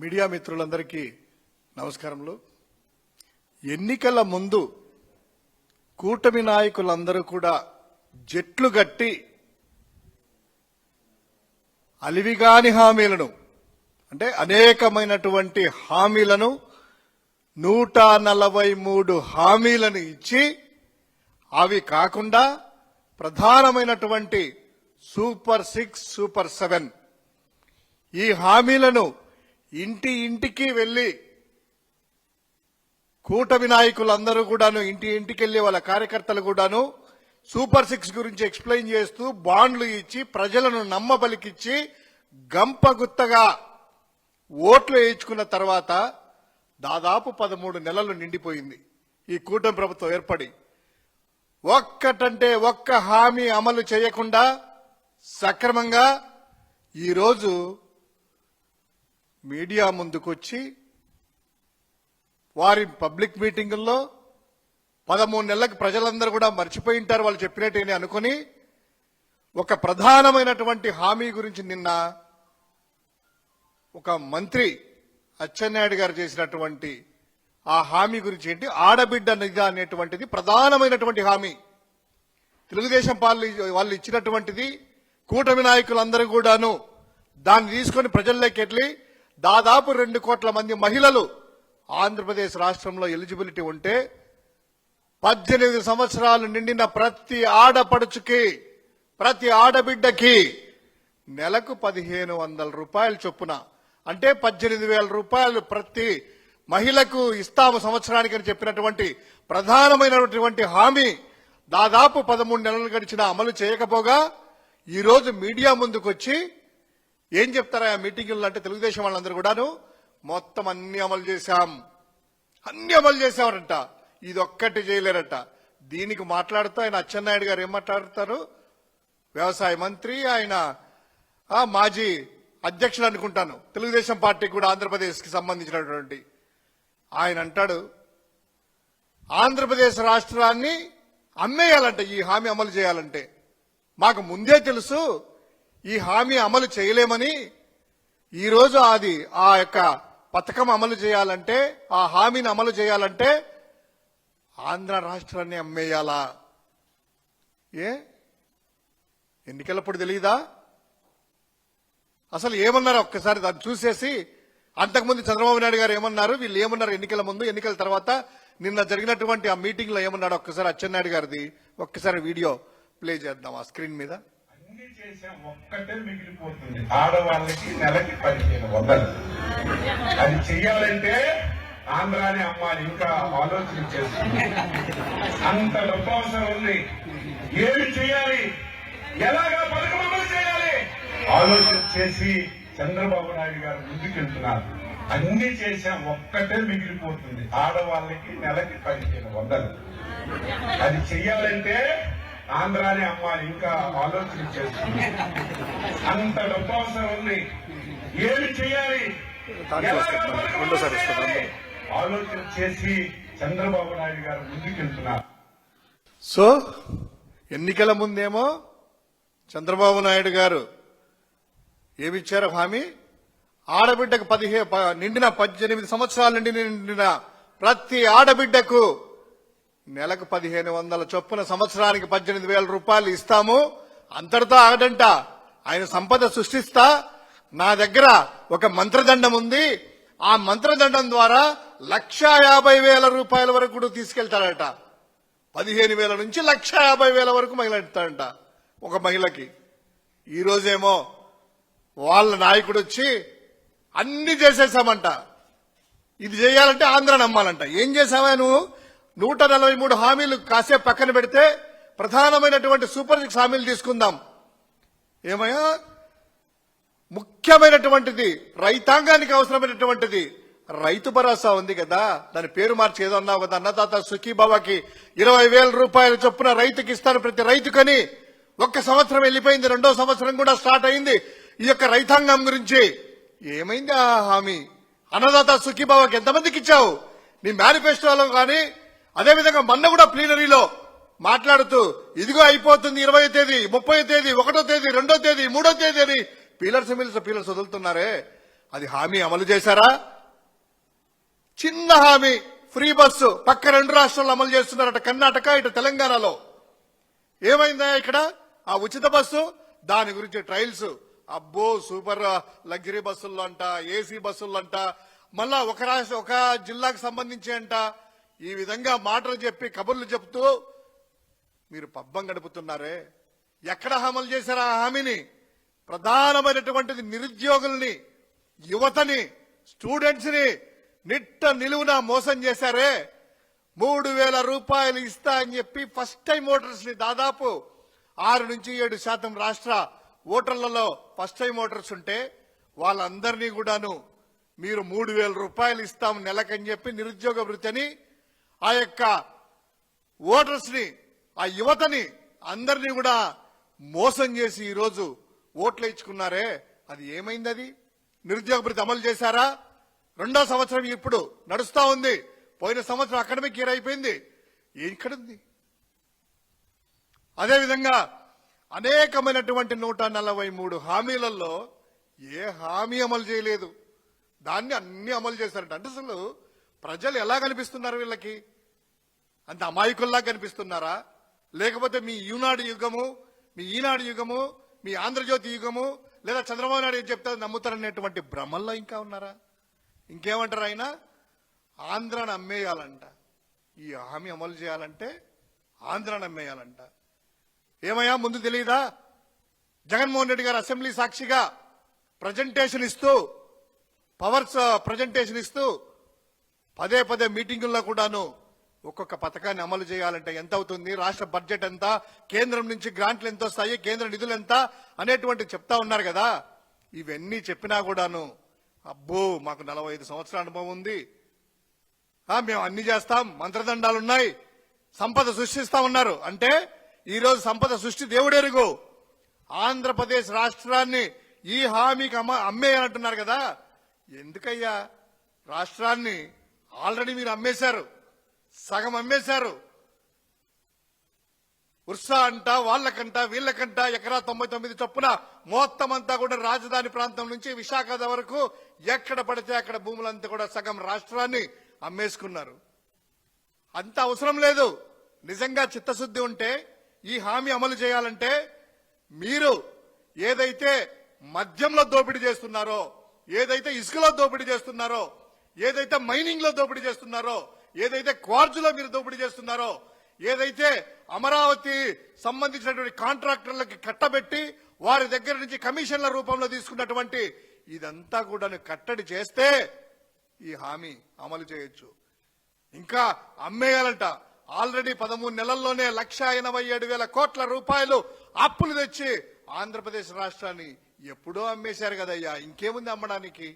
Media మిత్రులందరికీ నమస్కారములు. ఎన్నికల ముందు కూటమి నాయకులందరూ కూడా జట్లు గట్టి అలివిగాని హామీలను అంటే అనేకమైనటువంటి హామీలను 143 హామీలను ఇచ్చి అవి కాకుండా ప్రధానమైనటువంటి సూపర్ 6, సూపర్ 7 ఈ హామీలను ఇంటికి వెళ్లి కూటమి నాయకులందరూ కూడాను ఇంటికి వెళ్లి వాళ్ళ కార్యకర్తలు కూడాను సూపర్ 6 గురించి ఎక్స్ప్లెయిన్ చేస్తూ బాండ్లు ఇచ్చి ప్రజలను నమ్మబలికిచ్చి గంపగుత్తగా ఓట్లు వేయించుకున్న తర్వాత దాదాపు 13 నెలలు నిండిపోయింది ఈ కూటమి ప్రభుత్వం ఏర్పడి. ఒక్కటంటే ఒక్క హామీ అమలు చేయకుండా సక్రమంగా ఈరోజు మీడియా ముందుకొచ్చి వారి పబ్లిక్ మీటింగుల్లో 13 నెలలకు ప్రజలందరూ కూడా మర్చిపోయి ఉంటారు వాళ్ళు చెప్పినట్టేనే అనుకుని ఒక ప్రధానమైనటువంటి హామీ గురించి నిన్న ఒక మంత్రి అచ్చెన్నాయుడు గారు చేసినటువంటి ఆ హామీ గురించి ఏంటి, ఆడబిడ్డ నిధి అనేటువంటిది ప్రధానమైనటువంటి హామీ. తెలుగుదేశం వాళ్ళు ఇచ్చినటువంటిది. కూటమి నాయకులందరూ కూడాను దాన్ని తీసుకొని ప్రజల్లోకి వెళ్ళి దాదాపు 2 కోట్ల మంది మహిళలు ఆంధ్రప్రదేశ్ రాష్ట్రంలో ఎలిజిబిలిటీ ఉంటే 18 సంవత్సరాలు నిండిన ప్రతి ఆడపడుచుకి ప్రతి ఆడబిడ్డకి నెలకు 1500 రూపాయల చొప్పున అంటే 18,000 రూపాయలు ప్రతి మహిళకు ఇస్తాము సంవత్సరానికి అని చెప్పినటువంటి ప్రధానమైనటువంటి హామీ దాదాపు 13 నెలలు గడిచిన అమలు చేయకపోగా ఈరోజు మీడియా ముందుకొచ్చి ఏం చెప్తారా ఆ మీటింగుల్లో అంటే తెలుగుదేశం వాళ్ళందరూ కూడాను మొత్తం అన్ని అమలు చేశామట. ఇది ఒక్కటి చేయలేరట. దీనికి మాట్లాడుతూ ఆయన అచ్చెన్నాయుడు గారు ఏం మాట్లాడతారు, వ్యవసాయ మంత్రి, ఆయన మాజీ అధ్యక్షుడు అనుకుంటాను తెలుగుదేశం పార్టీ కూడా ఆంధ్రప్రదేశ్కి సంబంధించినటువంటి ఆయన అంటాడు ఆంధ్రప్రదేశ్ రాష్ట్రాన్ని అమ్మేయాలంట ఈ హామీ అమలు చేయాలంటే. మాకు ముందే తెలుసు ఈ హామీ అమలు చేయలేమని. ఈరోజు అది ఆ యొక్క పథకం అమలు చేయాలంటే ఆ హామీని అమలు చేయాలంటే ఆంధ్ర రాష్ట్రాన్ని అమ్మేయాలా? ఎన్నికలప్పుడు తెలియదా? అసలు ఏమన్నారు ఒక్కసారి దాన్ని చూసేసి. అంతకుముందు చంద్రబాబు నాయుడు గారు ఏమన్నారు, వీళ్ళు ఏమన్నారు ఎన్నికల ముందు, ఎన్నికల తర్వాత నిన్న జరిగినటువంటి ఆ మీటింగ్ లో ఏమన్నాడు ఒక్కసారి అచ్చెన్నాయుడు గారిది ఒక్కసారి వీడియో ప్లే చేద్దాం ఆ స్క్రీన్ మీద. అన్ని చేసే ఒక్కటే మిగిలిపోతుంది, ఆడవాళ్ళకి నెలకి 1500. అది చెయ్యాలంటే ఆంధ్రాని అమ్మాయి ఇంకా ఆలోచన చేస్తుంది. అంత డబ్బు అవసరం ఉంది. ఏమి చేయాలి, ఎలాగా పథకం అమలు చేయాలి ఆలోచన చేసి చంద్రబాబు నాయుడు గారు ముందుకెళ్తున్నారు. అన్ని చేసే ఒక్కటే మిగిలిపోతుంది, ఆడవాళ్ళకి నెలకి 1500. అది చెయ్యాలంటే ఆంధ్రాని అమ్మాయి ఇంకా ఆలోచన చేస్తుంది. అంత డబ్బు అవసరం ఉంది. ఏమి చేయాలి, ఆలోచన చేసి చంద్రబాబు నాయుడు గారు ముందుకెళ్తున్నారు. సో ఎన్నికల ముందేమో చంద్రబాబు నాయుడు గారు ఏమిచ్చారు హామీ, ఆడబిడ్డకు 18 సంవత్సరాల నిండిన ప్రతి ఆడబిడ్డకు నెలకు 1500 చొప్పున సంవత్సరానికి 18,000 రూపాయలు ఇస్తాము. అంతటితో ఆగడంట. ఆయన సంపద సృష్టిస్తా, నా దగ్గర ఒక మంత్రదండం ఉంది, ఆ మంత్రదండం ద్వారా 1,50,000 రూపాయల వరకు కూడా తీసుకెళ్తాడట. 15,000 నుంచి 1,50,000 వరకు మహిళ ఇస్తాడంట ఒక మహిళకి. ఈ రోజేమో వాళ్ళ నాయకుడు వచ్చి అన్ని చేసేసామంట. ఇది చేయాలంటే ఆంధ్ర నమ్మాలంట. ఏం చేసావా నువ్వు? 143 హామీలు కాసేపు పక్కన పెడితే ప్రధానమైనటువంటి సూపర్ 6 హామీలు తీసుకుందాం. ఏమయ్యా, ముఖ్యమైనటువంటిది రైతాంగానికి అవసరమైనటువంటిది రైతు భరోసా ఉంది కదా, దాని పేరు మార్చి ఏదో అన్నావు కదా, అన్నదాత సుఖీభావాకి 20,000 రూపాయల చొప్పున రైతుకి ఇస్తాను ప్రతి రైతుకని. ఒక్క సంవత్సరం వెళ్ళిపోయింది, 2వ సంవత్సరం కూడా స్టార్ట్ అయింది. ఈ యొక్క రైతాంగం గురించి ఏమైంది ఆ హామీ? అన్నదాత సుఖీభావాకి ఎంతమందికి ఇచ్చావు నీ మేనిఫెస్టోలో? కానీ అదేవిధంగా మొన్న కూడా ప్లీనరీలో మాట్లాడుతూ ఇదిగో అయిపోతుంది 20వ తేదీ, 30వ తేదీ, 1వ తేదీ, 2వ తేదీ, 3వ తేదీ అని పీలర్స్ వదులుతున్నారే. అది హామీ అమలు చేశారా? చిన్న హామీ ఫ్రీ బస్సు పక్క 2 రాష్ట్రాల్లో అమలు చేస్తున్నారట, కర్ణాటక ఇటు తెలంగాణలో. ఏమైందా ఇక్కడ ఆ ఉచిత బస్సు? దాని గురించి ట్రయల్స్. అబ్బో సూపర్ లగ్జరీ బస్సుల్లో అంట, ఏసీ బస్సుల్లో అంట, మళ్ళా ఒక జిల్లాకు సంబంధించి అంట. ఈ విధంగా మాటలు చెప్పి కబుర్లు చెప్తూ మీరు పబ్బం గడుపుతున్నారే. ఎక్కడ అమలు చేశారా ఆ హామీని? ప్రధానమైనటువంటిది నిరుద్యోగుల్ని, యువతని, స్టూడెంట్స్ ని నిట్ట నిలువున మోసం చేశారే. 3,000 రూపాయలు ఇస్తా అని చెప్పి ఫస్ట్ టైం ఓటర్స్ ని దాదాపు 6 నుంచి 7% రాష్ట్ర ఓటర్లలో ఫస్ట్ టైం ఓటర్స్ ఉంటే వాళ్ళందరినీ కూడాను మీరు 3,000 రూపాయలు ఇస్తాం నెలకని చెప్పి నిరుద్యోగ వృత్తిని ఆ యొక్క ఓటర్స్ ని, ఆ యువతని అందరినీ కూడా మోసం చేసి ఈరోజు ఓట్లు ఇచ్చుకున్నారే. అది ఏమైంది? అది నిరుద్యోగ వృత్తి అమలు చేశారా? 2వ సంవత్సరం ఇప్పుడు నడుస్తా ఉంది. పోయిన సంవత్సరం అకాడమిక్ ఇయర్ అయిపోయింది. ఎక్కడుంది? అదేవిధంగా అనేకమైనటువంటి 143 హామీలలో ఏ హామీ అమలు చేయలేదు. దాన్ని అన్ని అమలు చేశారంట. అంటే అసలు ప్రజలు ఎలా కనిపిస్తున్నారు వీళ్ళకి? అంత అమాయకుల్లా కనిపిస్తున్నారా? లేకపోతే మీ ఈనాడు యుగము, మీ ఆంధ్రజ్యోతి యుగము, లేదా చంద్రబాబు నాయుడు ఏం చెప్తే నమ్ముతారనేటువంటి భ్రమల్లో ఇంకా ఉన్నారా? ఇంకేమంటారు ఆయన? ఆంధ్రాను అమ్మేయాలంట. ఈ హామీ అమలు చేయాలంటే ఆంధ్రాను అమ్మేయాలంట. ఏమయ్యా ముందు తెలియదా? జగన్మోహన్ రెడ్డి గారు అసెంబ్లీ సాక్షిగా ప్రజెంటేషన్ ఇస్తూ, పవర్స్ ప్రజెంటేషన్ ఇస్తూ పదే మీటింగుల్లో కూడాను ఒక్కొక్క పథకాన్ని అమలు చేయాలంటే ఎంత అవుతుంది, రాష్ట్ర బడ్జెట్ ఎంత, కేంద్రం నుంచి గ్రాంట్లు ఎంత వస్తాయి, కేంద్ర నిధులు ఎంత అనేటువంటి చెప్తా ఉన్నారు కదా. ఇవన్నీ చెప్పినా కూడాను అబ్బో మాకు 45 సంవత్సరాల అనుభవం ఉంది, మేము అన్ని చేస్తాం, మంత్రదండాలున్నాయి, సంపద సృష్టిస్తా ఉన్నారు. అంటే ఈరోజు సంపద సృష్టి దేవుడెరుగు. ఆంధ్రప్రదేశ్ రాష్ట్రాన్ని ఈ హామీకి అమ్మేయాలంటున్నారు కదా. ఎందుకయ్యా? రాష్ట్రాన్ని ఆల్రెడీ మీరు అమ్మేశారు, సగం అమ్మేశారు. ఉర్సా అంట, వాళ్ళకంట, వీళ్ళకంట ఎకరా 99 చొప్పున మొత్తం అంతా కూడా రాజధాని ప్రాంతం నుంచి విశాఖ వరకు ఎక్కడ పడితే అక్కడ భూములంతా కూడా సగం రాష్ట్రాన్ని అమ్మేసుకున్నారు. అంత అవసరం లేదు. నిజంగా చిత్తశుద్ధి ఉంటే ఈ హామీ అమలు చేయాలంటే మీరు ఏదైతే మద్యంలో దోపిడీ చేస్తున్నారో, ఏదైతే ఇసుకలో దోపిడీ చేస్తున్నారో, ఏదైతే మైనింగ్ లో దోపిడీ చేస్తున్నారో, ఏదైతే క్వార్జులో మీరు దోపిడీ చేస్తున్నారో, ఏదైతే అమరావతి సంబంధించినటువంటి కాంట్రాక్టర్లకి కట్టబెట్టి వారి దగ్గర నుంచి కమిషన్ల రూపంలో తీసుకున్నటువంటి ఇదంతా కూడా కట్టడి చేస్తే ఈ హామీ అమలు చేయొచ్చు. ఇంకా అమ్మేయాలంట. ఆల్రెడీ 13 నెలల్లోనే 1,87,000 కోట్ల రూపాయలు అప్పులు తెచ్చి ఆంధ్రప్రదేశ్ రాష్ట్రాన్ని ఎప్పుడో అమ్మేశారు కదయ్యా. ఇంకేముంది అమ్మడానికి?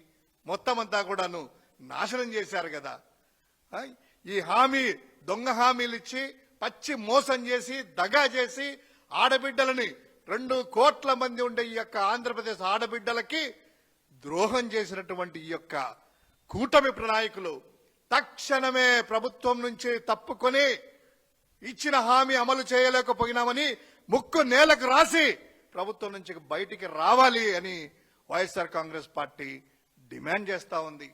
మొత్తం అంతా కూడాను నాశనం చేశారు కదా. ఈ హామీ దొంగ హామీలు ఇచ్చి పచ్చి మోసం చేసి దగా చేసి ఆడబిడ్డలని 2 కోట్ల మంది ఉండే ఈ యొక్క ఆంధ్రప్రదేశ్ ఆడబిడ్డలకి ద్రోహం చేసినటువంటి ఈ యొక్క కూటమి నాయకులు తక్షణమే ప్రభుత్వం నుంచి తప్పుకొని ఇచ్చిన హామీ అమలు చేయలేకపోయినామని ముక్కు నేలకు రాసి ప్రభుత్వం నుంచి బయటికి రావాలి అని వైఎస్ఆర్ కాంగ్రెస్ పార్టీ డిమాండ్ చేస్తా ఉంది.